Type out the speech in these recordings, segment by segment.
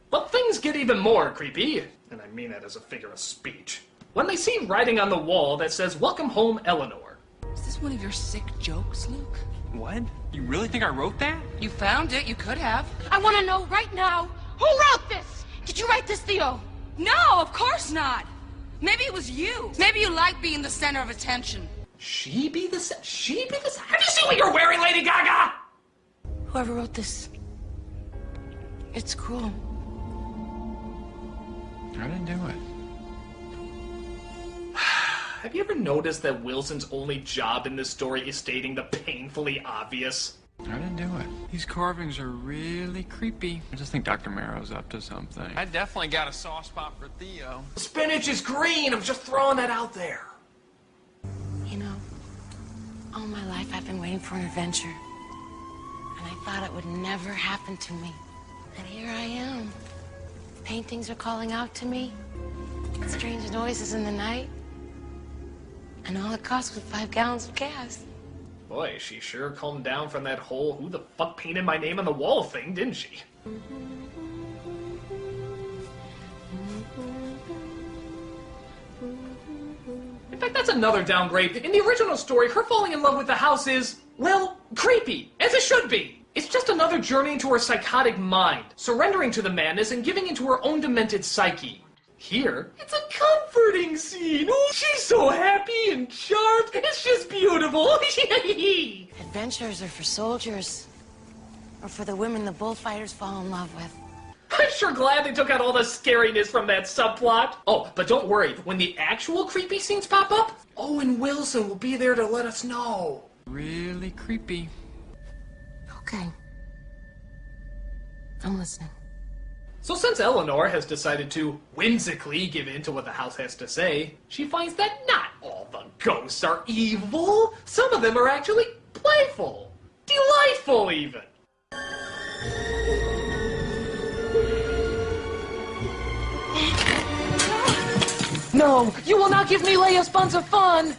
But things get even more creepy, and I mean that as a figure of speech, when they see writing on the wall that says, "Welcome home, Eleanor." Is this one of your sick jokes, Luke? What? You really think I wrote that? You found it. You could have. I want to know right now, who wrote this? Did you write this, Theo? No, of course not. Maybe it was you. Maybe you like being the center of attention. She be the Have you seen what you're wearing, Lady Gaga? Whoever wrote this, it's cruel. I didn't do it. Have you ever noticed that Wilson's only job in this story is stating the painfully obvious? I didn't do it. These carvings are really creepy. I just think Dr. Marrow's up to something. I definitely got a soft spot for Theo. Spinach is green. I'm just throwing that out there. You know, all my life I've been waiting for an adventure. And I thought it would never happen to me. And here I am. Paintings are calling out to me. Strange noises in the night. And all it cost was 5 gallons of gas. Boy, she sure calmed down from that whole "who the fuck painted my name on the wall" thing, didn't she? In fact, that's another downgrade. In the original story, her falling in love with the house is, well, creepy, as it should be. It's just another journey into her psychotic mind, surrendering to the madness and giving into her own demented psyche. Here, it's a comforting scene. Oh, she's so happy and sharp. It's just beautiful. Adventures are for soldiers. Or for the women the bullfighters fall in love with. I'm sure glad they took out all the scariness from that subplot. Oh, but don't worry. When the actual creepy scenes pop up, Owen Wilson will be there to let us know. Really creepy. Okay. I'm listening. So since Eleanor has decided to whimsically give in to what the house has to say, she finds that not all the ghosts are evil. Some of them are actually playful. Delightful, even. No, you will not give me Leia's buns of fun!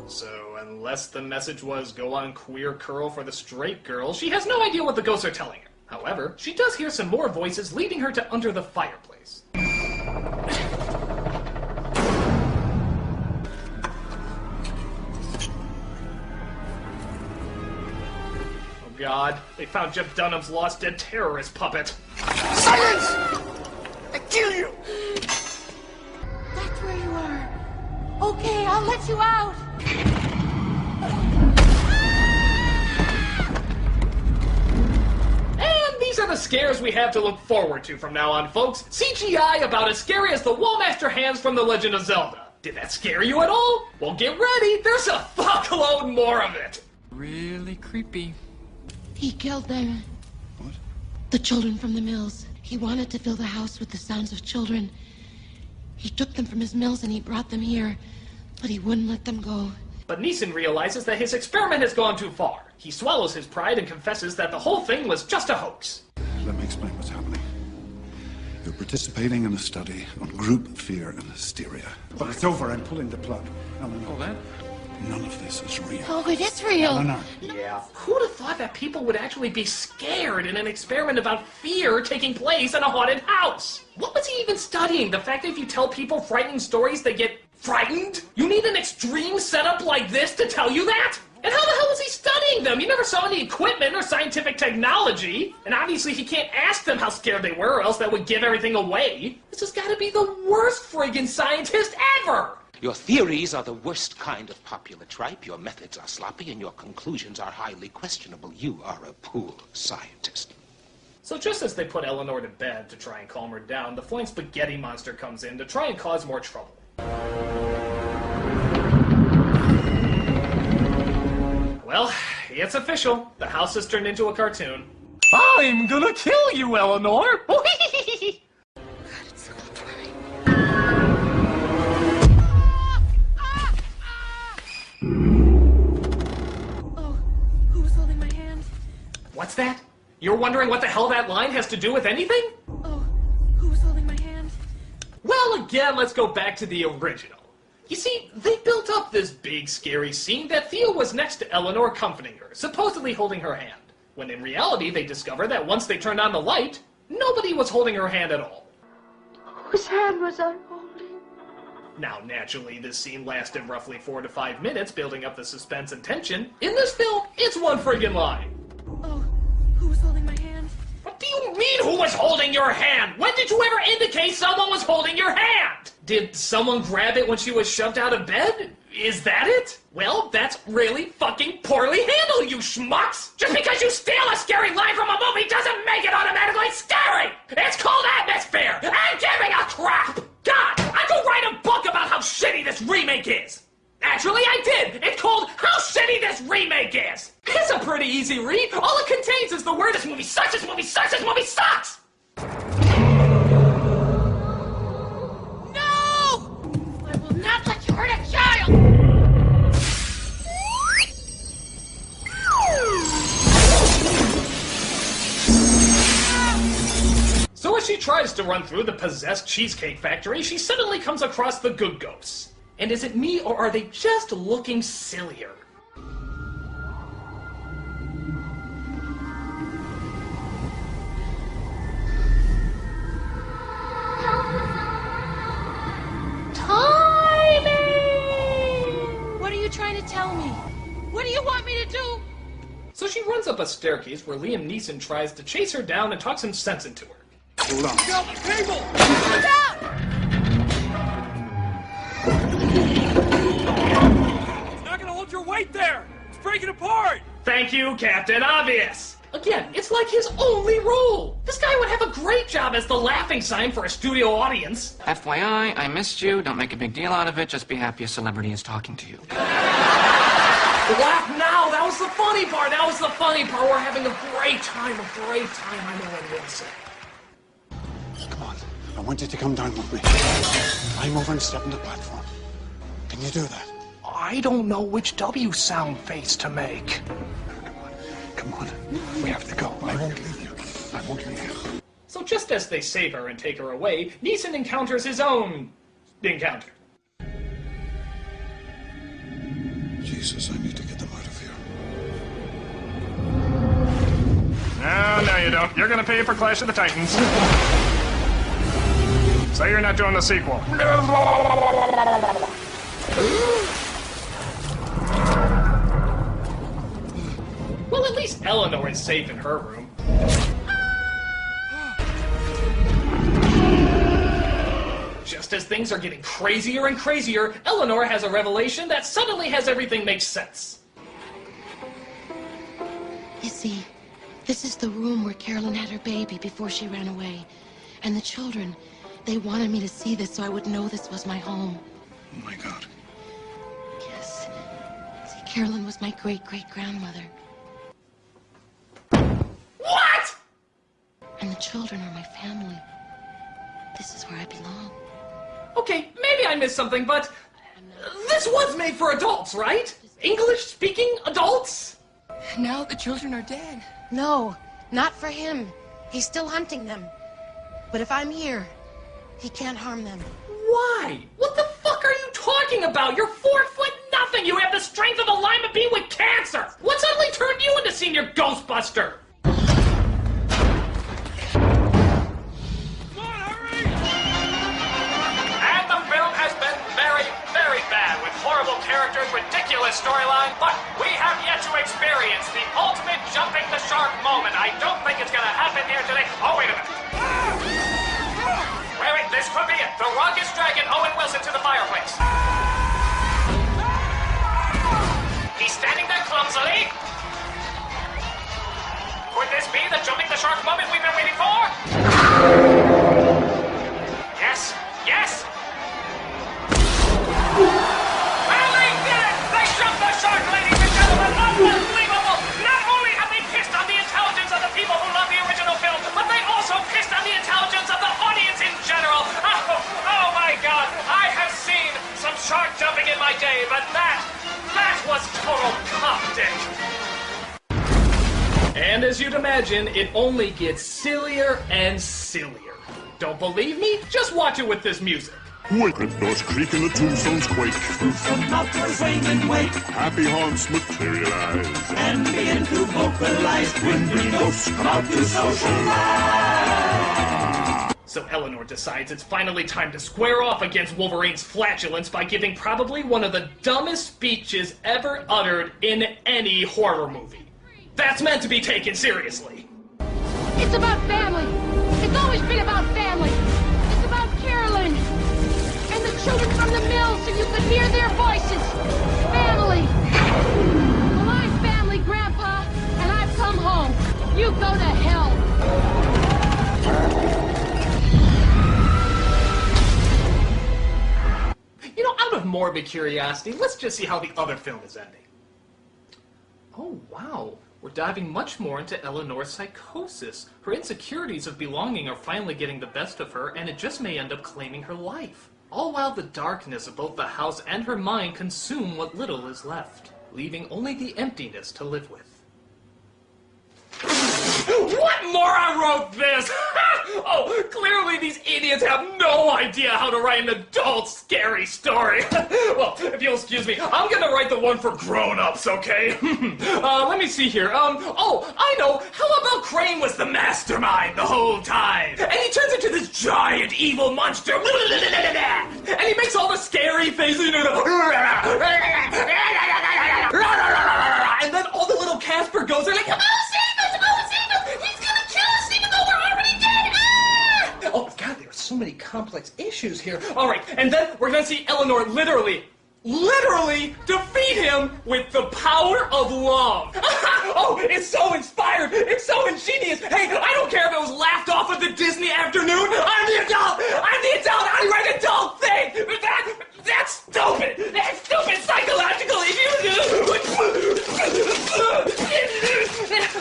So, unless the message was go on queer curl for the straight girl, she has no idea what the ghosts are telling her. However, she does hear some more voices leading her to under the fireplace. Oh God, they found Jeff Dunham's lost dead terrorist puppet. Silence! I kill you! That's where you are. Okay, I'll let you out. And these are the scares we have to look forward to from now on, folks. CGI about as scary as the Wallmaster hands from The Legend of Zelda. Did that scare you at all? Well, get ready. There's a fuckload more of it. Really creepy. He killed them. What? The children from the mills. He wanted to fill the house with the sounds of children. He took them from his mills and he brought them here, but he wouldn't let them go. But Neeson realizes that his experiment has gone too far. He swallows his pride and confesses that the whole thing was just a hoax. Let me explain what's happening. You're participating in a study on group fear and hysteria. But it's over. I'm pulling the plug. Oh, that? None of this is real. Oh, it is real. No. Yeah. Who'd have thought that people would actually be scared in an experiment about fear taking place in a haunted house? What was he even studying? The fact that if you tell people frightening stories, they get frightened? You need an extreme setup like this to tell you that? And how the hell was he studying them? You never saw any equipment or scientific technology. And obviously he can't ask them how scared they were, or else that would give everything away. This has got to be the worst friggin' scientist ever! Your theories are the worst kind of popular tripe, your methods are sloppy, and your conclusions are highly questionable. You are a poor scientist. So just as they put Eleanor to bed to try and calm her down, the flying spaghetti monster comes in to try and cause more trouble. Well, it's official. The house has turned into a cartoon. I'm gonna kill you, Eleanor! What's that? You're wondering what the hell that line has to do with anything? Oh, who was holding my hand? Well, again, let's go back to the original. You see, they built up this big, scary scene that Theo was next to Eleanor comforting her, supposedly holding her hand. when in reality they discover that once they turned on the light, nobody was holding her hand at all. Whose hand was I holding? Now, naturally, this scene lasted roughly 4 to 5 minutes, building up the suspense and tension. In this film, it's one friggin' line. Oh, who was holding my hand? What do you mean, who was holding your hand? When did you ever indicate someone was holding your hand? Did someone grab it when she was shoved out of bed? Is that it? Well, that's really fucking poorly handled, you schmucks! Just because you steal a scary line from a movie doesn't make it automatically scary! It's called atmosphere and giving a crap! God, I could write a book about how shitty this remake is! Actually, I did! It's called How Shitty This Remake Is! It's a pretty easy read. All it contains is the word, this movie sucks, this movie sucks, this movie sucks! Not let you hurt a child! So as she tries to run through the possessed cheesecake factory, she suddenly comes across the good ghosts. And is it me, or are they just looking sillier? What are you trying to tell me? What do you want me to do? So she runs up a staircase where Liam Neeson tries to chase her down and talk some sense into her. Hold on. Help, people! It's not gonna hold your weight there! It's breaking apart! Thank you, Captain Obvious! Again, it's like his only role! This guy would have a great job as the laughing sign for a studio audience. FYI, I missed you. Don't make a big deal out of it. Just be happy a celebrity is talking to you. Laugh now! That was the funny part! That was the funny part! We're having a great time, I know what I'm going to say. Come on. I want you to come down with me. Climb over and step on the platform. Can you do that? I don't know which W sound face to make. Come on. We have to go. I won't leave you. I won't leave you. So just as they save her and take her away, Neeson encounters his own encounter. Jesus, I need to get them out of here. No, you don't. You're gonna pay for Clash of the Titans. So you're not doing the sequel. Well, at least Eleanor is safe in her room. Just as things are getting crazier and crazier, Eleanor has a revelation that suddenly has everything make sense. You see, this is the room where Carolyn had her baby before she ran away. And the children, they wanted me to see this so I would know this was my home. Oh my God. Yes. See, Carolyn was my great-great-grandmother. What?! And the children are my family. This is where I belong. Okay, maybe I missed something, but this was made for adults, right? English-speaking adults? Now the children are dead. No, not for him. He's still hunting them. But if I'm here, he can't harm them. Why? What the fuck are you talking about? You're 4'0" You have the strength of a lima bean with cancer! What suddenly turned you into Senior Ghostbuster? And the film has been very, very bad, with horrible characters, ridiculous storyline, but we have yet to experience the ultimate jumping the shark moment. I don't think it's gonna happen here today. Oh, wait a minute. Wait, this could be it. The Rock is dragging Owen Wilson to the fireplace. He's standing there clumsily. Could this be the jumping the shark moment we've been waiting for? Yes, yes! Well, they did it! They jumped the shark, ladies and gentlemen! Unbelievable! Not only have they pissed on the intelligence of the people who love the original film, but they also pissed on the intelligence of the audience in general! Oh my God! I have seen some shark jumping in my day, but that was total cop dick! And as you'd imagine, it only gets sillier and sillier. Don't believe me? Just watch it with this music. Wicked doors creak and the tombstones quake. Tombstone knockers ring and wake. Happy haunts materialize. And begin to vocalize. When ghosts come out to socialize. So Eleanor decides it's finally time to square off against Wolverine's flatulence by giving probably one of the dumbest speeches ever uttered in any horror movie. That's meant to be taken seriously. It's about family. It's always been about family. It's about Carolyn and the children from the mill so you could hear their voices. Family. Well, I'm family, Grandpa, and I've come home. You go to hell. You know, out of morbid curiosity, let's just see how the other film is ending. Oh, wow. We're diving much more into Eleanor's psychosis. Her insecurities of belonging are finally getting the best of her, and it just may end up claiming her life. All while the darkness of both the house and her mind consume what little is left, leaving only the emptiness to live with. What moron wrote this? Oh, clearly these idiots have no idea how to write an adult scary story. Well, if you'll excuse me, I'm gonna write the one for grown-ups, okay? Let me see here. Oh, I know. How about Crane was the mastermind the whole time? And he turns into this giant evil monster. And he makes all the scary faces. And then all the little Casper goes are like, oh, save us! Oh, save us! He's gonna kill us even though we're already dead! Ah! Oh, God, there are so many complex issues here. All right, and then we're gonna see Eleanor literally defeat him with the power of love. Oh, it's so inspired. It's so ingenious. Hey, I don't care if it was laughed off at the Disney afternoon. I'm the adult. I write adult things. That's stupid. That's stupid psychological. If you do.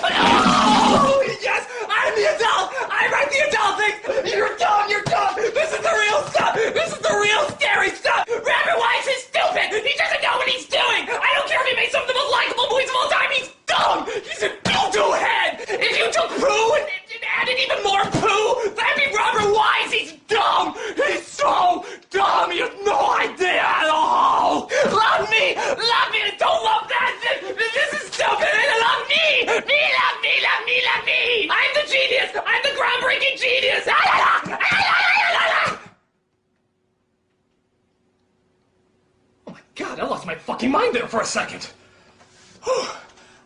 Oh, yes, I'm the adult. I write the adult things. You're dumb. You're dumb. This is the real stuff. This is the real scary stuff. Rabbit Wise is stupid. He doesn't know what he's doing. I don't care if he made some of the most likable movies of all time. He's dumb. He's a doo-doo head. If you took poo and added even more poo, that'd be Robert Wise. He's dumb. He's so dumb. You have no idea at all. Love me. Love me. Don't love that. This is stupid. Love me. Love me. Love me. Love me. I'm the genius. I'm the groundbreaking genius. God, I lost my fucking mind there for a second. I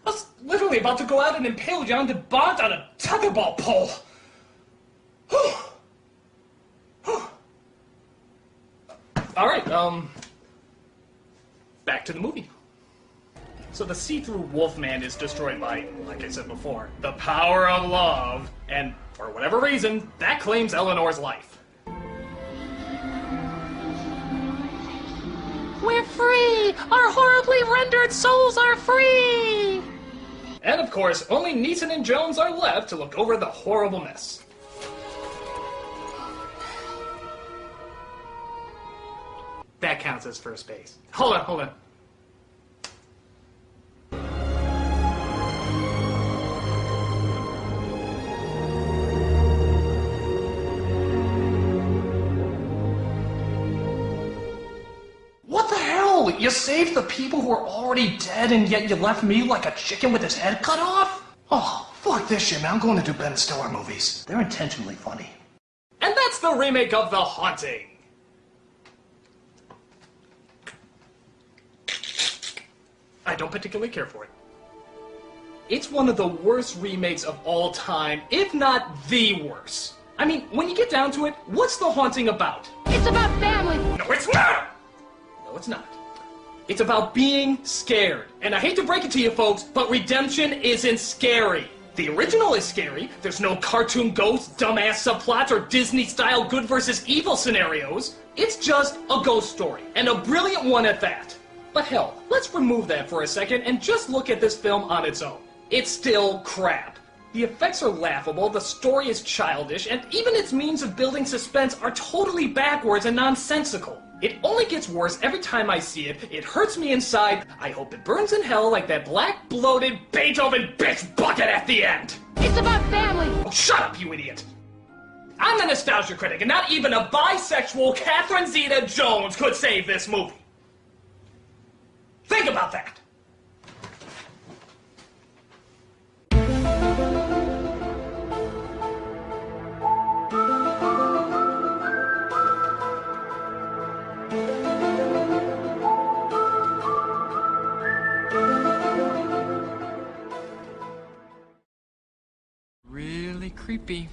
was literally about to go out and impale John DeBont on a tetherball pole. All right, back to the movie. So the see-through Wolfman is destroyed by, like I said before, the power of love, and for whatever reason, that claims Eleanor's life. We're free! Our horribly rendered souls are free! And of course, only Neeson and Jones are left to look over the horrible mess. That counts as first base. Hold on. What the hell? You saved the people who are already dead and yet you left me like a chicken with his head cut off? Oh, fuck this shit, man. I'm going to do Ben Stiller movies. They're intentionally funny. And that's the remake of The Haunting. I don't particularly care for it. It's one of the worst remakes of all time, if not the worst. I mean, when you get down to it, what's The Haunting about? It's about family. No, it's not! No, it's not. It's about being scared. And I hate to break it to you folks, but redemption isn't scary. The original is scary. There's no cartoon ghosts, dumbass subplots, or Disney-style good versus evil scenarios. It's just a ghost story, and a brilliant one at that. But hell, let's remove that for a second and just look at this film on its own. It's still crap. The effects are laughable, the story is childish, and even its means of building suspense are totally backwards and nonsensical. It only gets worse every time I see it. It hurts me inside. I hope it burns in hell like that black, bloated Beethoven bitch bucket at the end. It's about family. Oh, shut up, you idiot. I'm the nostalgia critic, and not even a bisexual Catherine Zeta-Jones could save this movie. Think about that. Really creepy.